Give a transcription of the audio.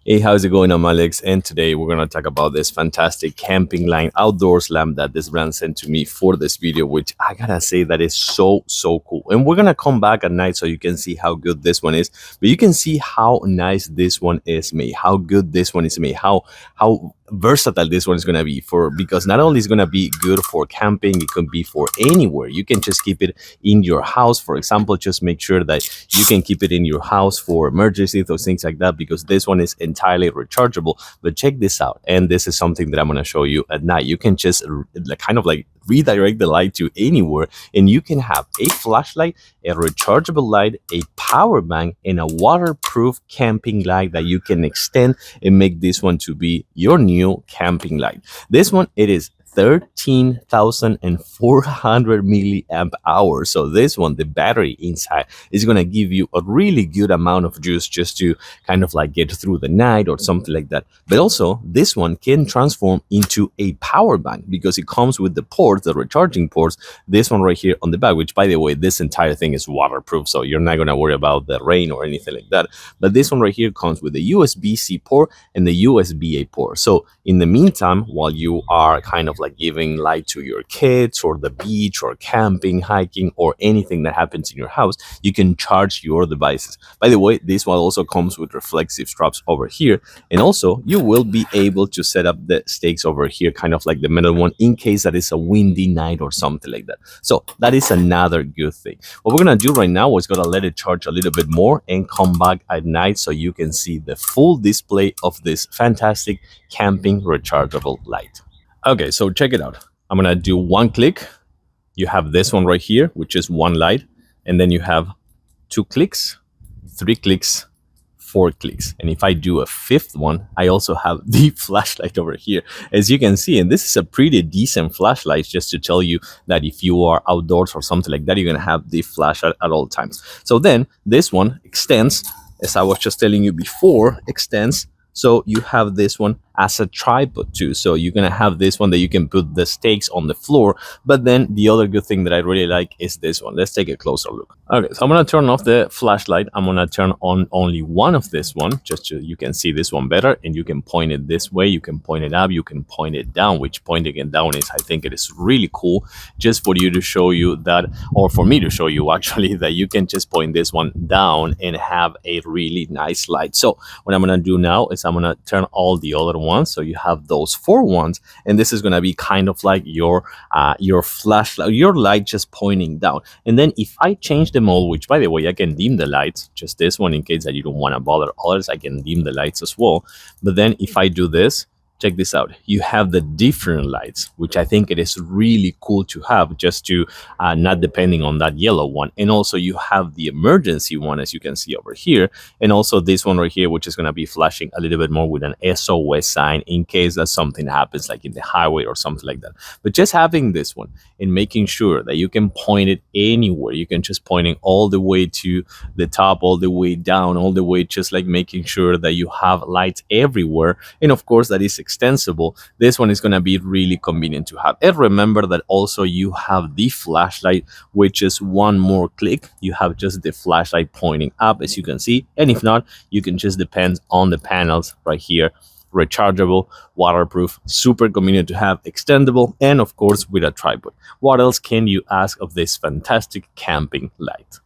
Hey, how's it going? I'm Alex, and today we're gonna talk about this fantastic camping line outdoors lamp that this brand sent to me for this video, which I gotta say that is so cool. And we're gonna come back at night so you can see how good this one is, but you can see how nice this one is made, how good this one is made, how versatile this one is gonna be for, because not only is gonna be good for camping, it can be for anywhere. You can just keep it in your house, for example. Just make sure that you can keep it in your house for emergencies, those things like that, because this one is entirely rechargeable. But check this out, and this is something that I'm going to show you at night. You can just kind of like redirect the light to anywhere, and you can have a flashlight, a rechargeable light, a power bank, and a waterproof camping light that you can extend and make this one to be your new camping light. This one, it is 13,400 milliamp hours. So this one, the battery inside is going to give you a really good amount of juice just to kind of like get through the night or something like that. But also this one can transform into a power bank because it comes with the ports, the recharging ports. This one right here on the back, which by the way, this entire thing is waterproof, so you're not going to worry about the rain or anything like that. But this one right here comes with the USB-C port and the USB-A port. So in the meantime, while you are kind of like giving light to your kids or the beach or camping, hiking, or anything that happens in your house, you can charge your devices. By the way, this one also comes with reflexive straps over here, and also you will be able to set up the stakes over here, kind of like the middle one, in case that is a windy night or something like that. So that is another good thing. What we're gonna do right now is gonna let it charge a little bit more and come back at night so you can see the full display of this fantastic camping rechargeable light. Okay, so check it out. I'm gonna do one click. You have this one right here, which is one light, and then you have 2 clicks, 3 clicks, 4 clicks. And if I do a 5th one, I also have the flashlight over here, as you can see. And this is a pretty decent flashlight, just to tell you that if you are outdoors or something like that, you're gonna have the flashlight at all times. So then this one extends, as I was just telling you before, extends. So you have this one as a tripod too. So you're gonna have this one that you can put the stakes on the floor. But then the other good thing that I really like is this one. Let's take a closer look. Okay, so I'm gonna turn off the flashlight. I'm gonna turn on only one of this one, just so you can see this one better. And you can point it this way, you can point it up, you can point it down, which pointing it down is, I think it is really cool, just for you to show you that, or for me to show you actually, that you can just point this one down and have a really nice light. So what I'm gonna do now is I'm gonna turn all the other ones, so you have those 4 ones, and this is gonna be kind of like your flashlight, your light just pointing down. And then if I change the mode, which by the way, I can dim the lights, just this one, in case that you don't want to bother others, I can dim the lights as well. But then if I do this, check this out, you have the different lights, which I think it is really cool to have, just to not depending on that yellow one. And also you have the emergency one, as you can see over here, and also this one right here, which is going to be flashing a little bit more with an SOS sign in case that something happens, like in the highway or something like that. But just having this one and making sure that you can point it anywhere, you can just point it all the way to the top, all the way down, all the way, just like making sure that you have lights everywhere. And of course that is extensible. This one is going to be really convenient to have. And remember that also you have the flashlight, which is one more click. You have just the flashlight pointing up, as you can see. And if not, you can just depend on the panels right here. Rechargeable, waterproof, super convenient to have, extendable, and of course with a tripod. What else can you ask of this fantastic camping light?